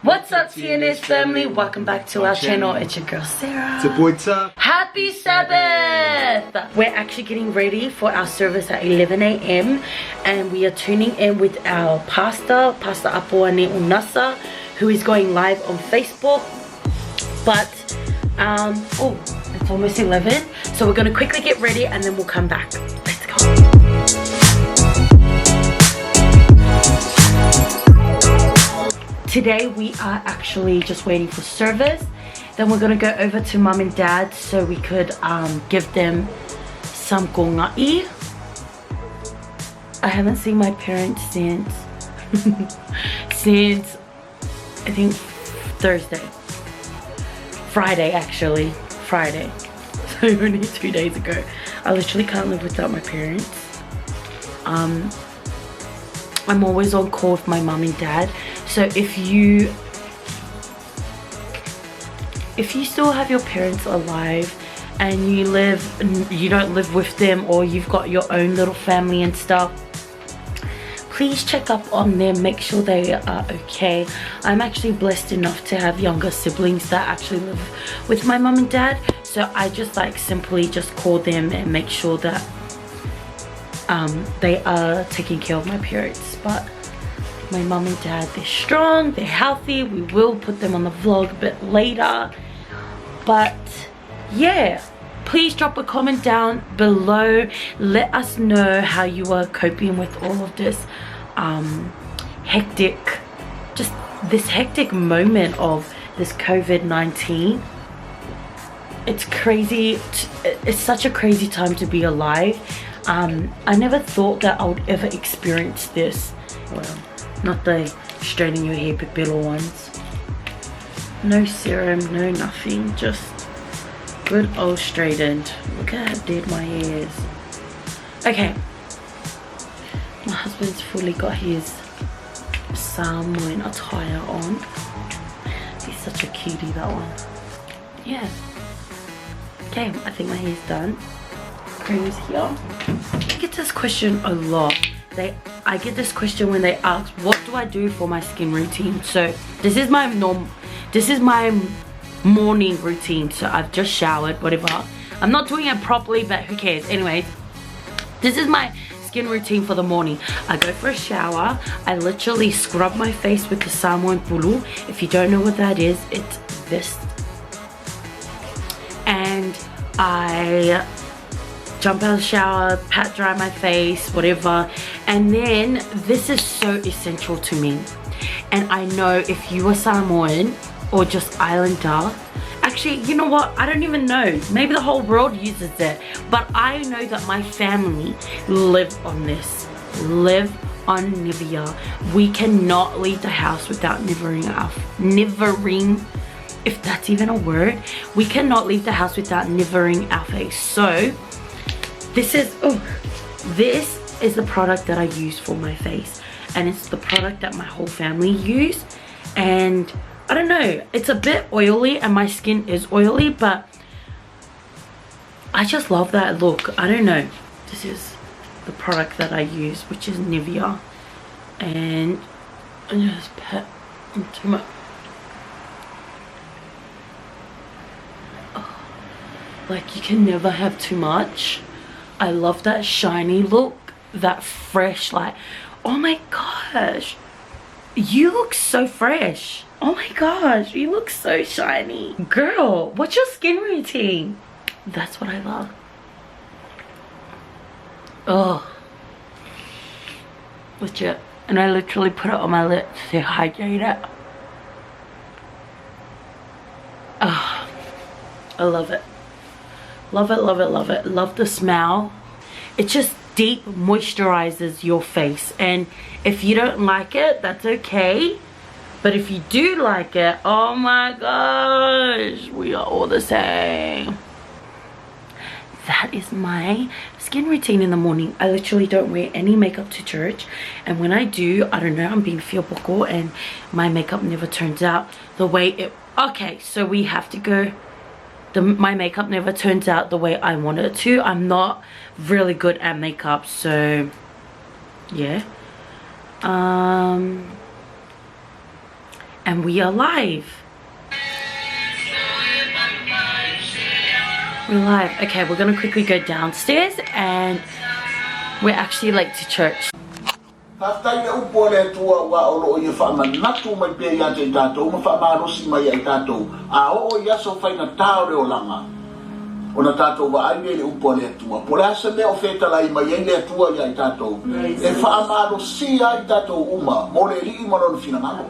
What's up, TNS family? Welcome back to our channel. It's your girl Sarah. It's your boy Tuxx. Happy Sabbath! We're actually getting ready for our service at 11 AM and we are tuning in with our pastor, Pastor Apoane Unasa, who is going live on Facebook. But oh, it's almost 11, so we're gonna quickly get ready and then we'll come back. Let's go. Today we are actually just waiting for service. Then we're gonna go over to mom and dad so we could give them some kogai. I haven't seen my parents since I think Friday actually. Friday. So only 2 days ago. I literally can't live without my parents. I'm always on call with my mom and dad. So if you still have your parents alive and you don't live with them, or you've got your own little family and stuff, please check up on them, make sure they are okay. I'm actually blessed enough to have younger siblings that actually live with my mom and dad, so I just simply just call them and make sure that they are taking care of my parents. But my mom and dad, they're strong, they're healthy. We will put them on the vlog a bit later. But yeah, please drop a comment down below. Let us know how you are coping with all of this hectic moment of this COVID-19. It's crazy. It's such a crazy time to be alive. I never thought that I would ever experience this. Well, not the straighten your hair pepillo ones. No serum, no nothing, just good old straightened. Look at how dead my hair is. Okay, my husband's fully got his Samoan attire on. He's such a cutie, that one. Yeah. Okay, I think my hair's done. Cream is here. I get this question a lot. I get this question when they ask, what do I do for my skin routine? So this is my morning routine. So I've just showered, whatever. I'm not doing it properly, but who cares? Anyways, this is my skin routine for the morning. I go for a shower. I literally scrub my face with the Samoan pulu. If you don't know what that is, it's this. And I jump out of the shower, pat dry my face, whatever. And then this is so essential to me. And I know if you are Samoan or just Islander, actually, you know what? I don't even know. Maybe the whole world uses it. But I know that my family live on this. Live on Nivea. We cannot leave the house without nivering, if that's even a word. We cannot leave the house without nivering our face. So this is the product that I use for my face, and it's the product that my whole family use. And I don't know, it's a bit oily and my skin is oily, but I just love that look. I don't know, this is the product that I use, which is Nivea. And I just pat into my like, you can never have too much. I love that shiny look, that fresh, like, oh my gosh, you look so fresh. Oh my gosh, you look so shiny. Girl, what's your skin routine? That's what I love. Oh, legit. And I literally put it on my lips to hydrate it. Oh, I love it. Love it, love it, love it. Love the smell. It just deep moisturizes your face. And if you don't like it, that's okay. But if you do like it, oh my gosh, we are all the same. That is my skin routine in the morning. I literally don't wear any makeup to church. And when I do, I don't know, I'm being fioboko and my makeup never turns out the way it... Okay, so we have to go... my makeup never turns out the way I want it to. I'm not really good at makeup, so yeah. and we are live. We're live. Okay, we're gonna quickly go downstairs and we're actually late to church. Ona tatou wa ai le upo le tua. Po le asa me o feta lai mai le tua ya i tatou. E wha amaro si ai tatou uma. Mo le li imano fina ngano.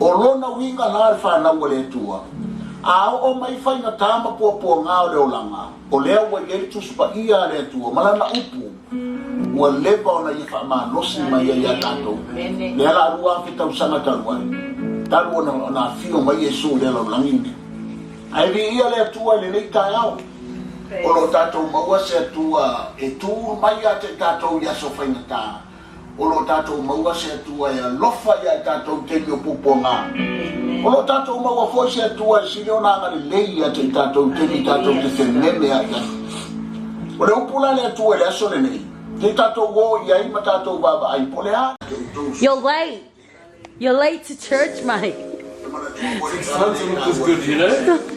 O lona winga la le wha nau le tua. A o mai whai na tama pua ngao le o langa. O lea wa i le tuspa ia le tua. Malana upu. Ua lewa ona i wha amaro si mai ya tatou. Lea la rua ki tau sanga taluai. Talu ona fio mai e su le la langini. Ai vi ia le tua le nei tai au. O lo tatou maua se atua e tū mai a te tatou ia so whainata. O lo tatou maua se atua e lofa ia tatou te mio puponga. O lo tatou maua foi se atua e sini o nanga le lei a te tatou te mi tatou te wheneme a ia. O le upula le atua le aso le nei. Te tatou wo ia ima tatou baba ai pole a. You're late. You're late to church, mate. Something looks good, you know?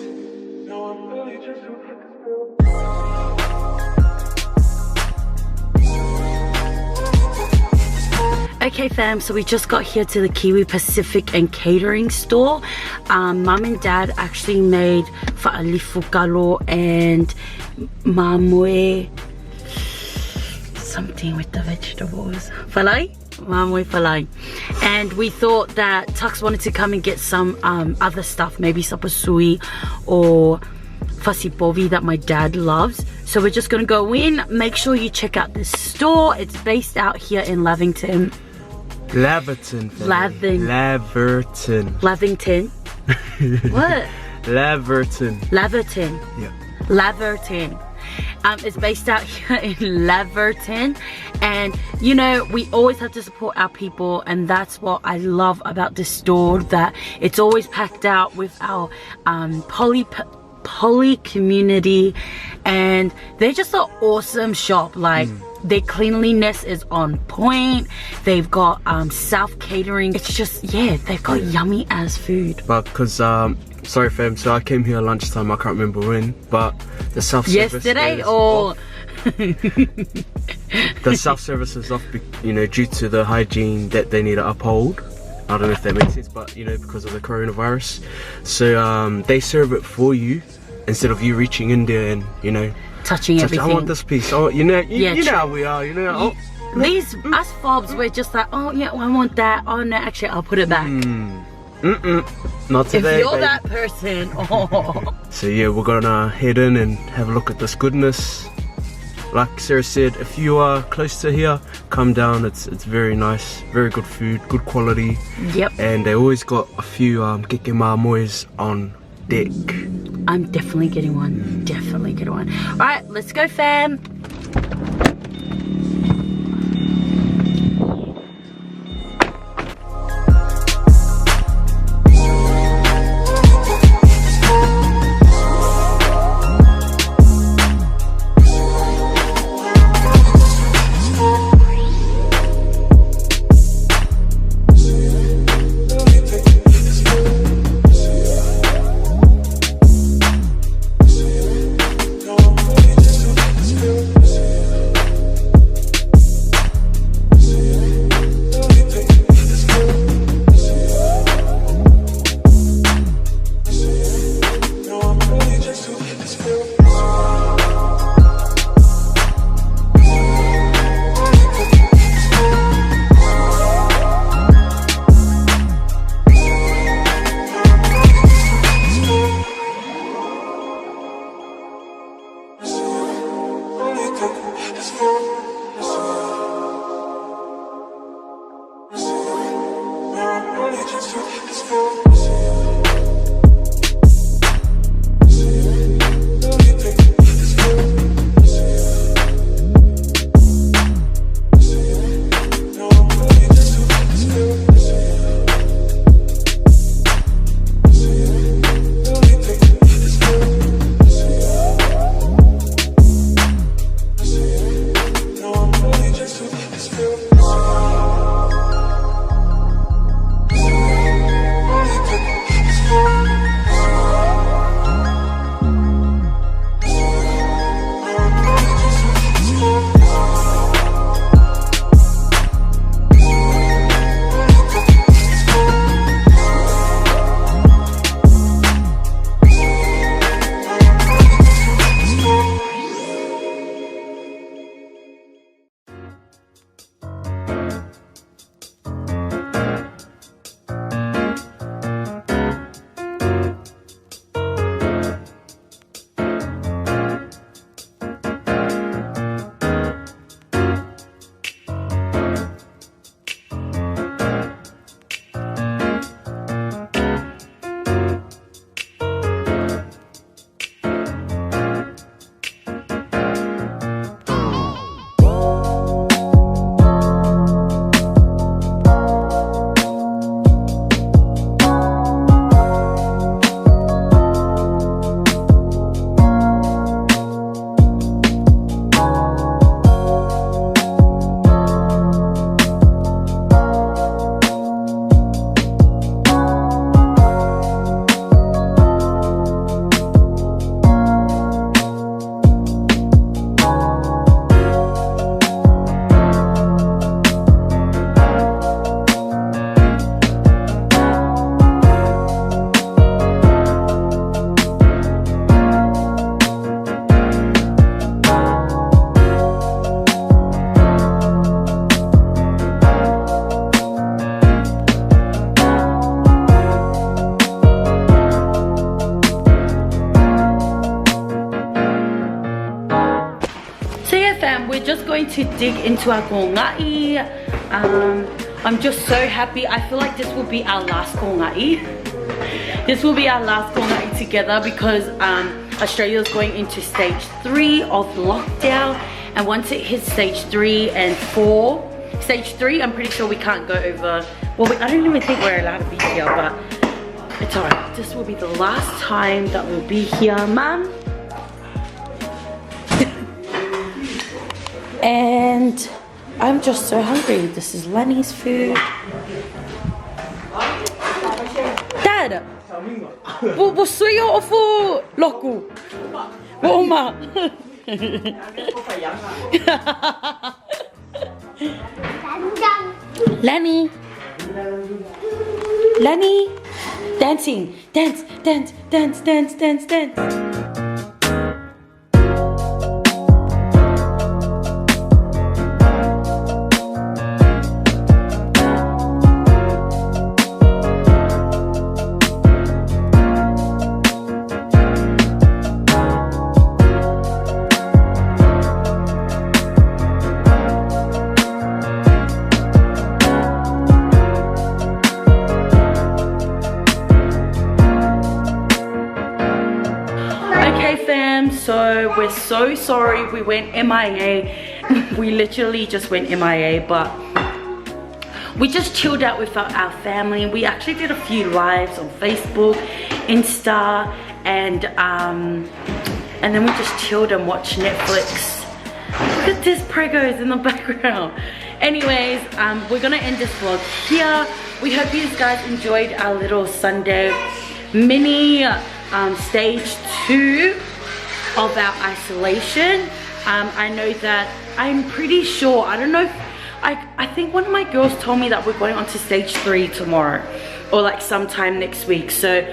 Okay fam, so we just got here to the Kiwi Pacific and Catering store. Mum and Dad actually made fa'alifukalo and mamue, something with the vegetables. Falai? Mamue falai. And we thought that Tuxx wanted to come and get some other stuff, maybe sapasui or fasipovi that my dad loves. So we're just gonna go in. Make sure you check out this store. It's based out here in Lavington. Laverton. What? Laverton. Yeah. Laverton. It's based out here in Laverton, and you know, we always have to support our people, and that's what I love about this store, that it's always packed out with our poly community, and they're just an awesome shop. Like their cleanliness is on point. They've got self catering. It's just, yeah, they've got yummy ass food. But because sorry fam, so I came here lunchtime, I can't remember when, but the self-service yesterday or the self-service is off, you know, due to the hygiene that they need to uphold. I don't know if that makes sense, but you know, because of the coronavirus. So they serve it for you instead of you reaching in there and, you know, touching everything. I want this piece. Oh, you know, you know how we are, you know. These us fobs, we're just like, oh yeah, I want that. Oh no, actually I'll put it back. Not today, if you're baby. that person. Oh. So yeah, we're gonna head in and have a look at this goodness. Like Sarah said, if you are close to here, come down. It's very nice, very good food, good quality. Yep. And they always got a few keke moes on deck. I'm definitely getting one. Definitely getting one. All right, let's go, fam. to dig into our Kogai. I'm just so happy. I feel like this will be our last Kogai. This will be our last Kogai together because Australia is going into stage 3 of lockdown, and once it hits stage 3 and 4, stage 3 I'm pretty sure we can't go over, well I don't even think we're allowed to be here, but it's alright. This will be the last time that we'll be here, Mum. And I'm just so hungry. This is Lenny's food. Dad! 뭐 수요 오프 로쿠 뭐 엄마 Lenny dancing dance So we're so sorry we went MIA. We literally just went MIA, but we just chilled out with our family. We actually did a few lives on Facebook, Insta, and then we just chilled and watched Netflix. Look at this pregos in the background. Anyways, we're gonna end this vlog here. We hope you guys enjoyed our little Sunday mini stage 2 of our isolation. I know that I'm pretty sure, I don't know, I think one of my girls told me that we're going on to stage 3 tomorrow or like sometime next week. So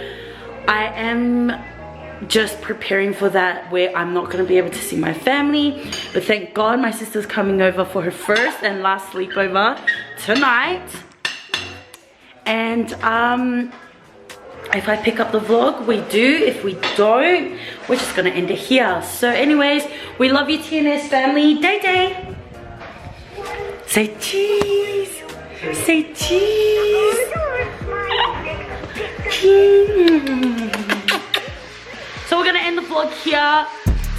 I am just preparing for that, where I'm not going to be able to see my family, but thank God my sister's coming over for her first and last sleepover tonight. And if I pick up the vlog, we do. If we don't, we're just gonna end it here. So anyways, we love you TNS family. Day Day, say cheese, say cheese. So we're gonna end the vlog here.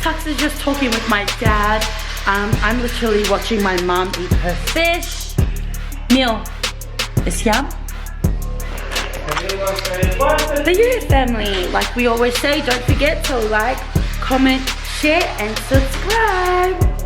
Tuxx is just talking with my dad. I'm literally watching my mom eat her fish meal. Is yum? The Yuya family, like we always say, don't forget to like, comment, share and subscribe.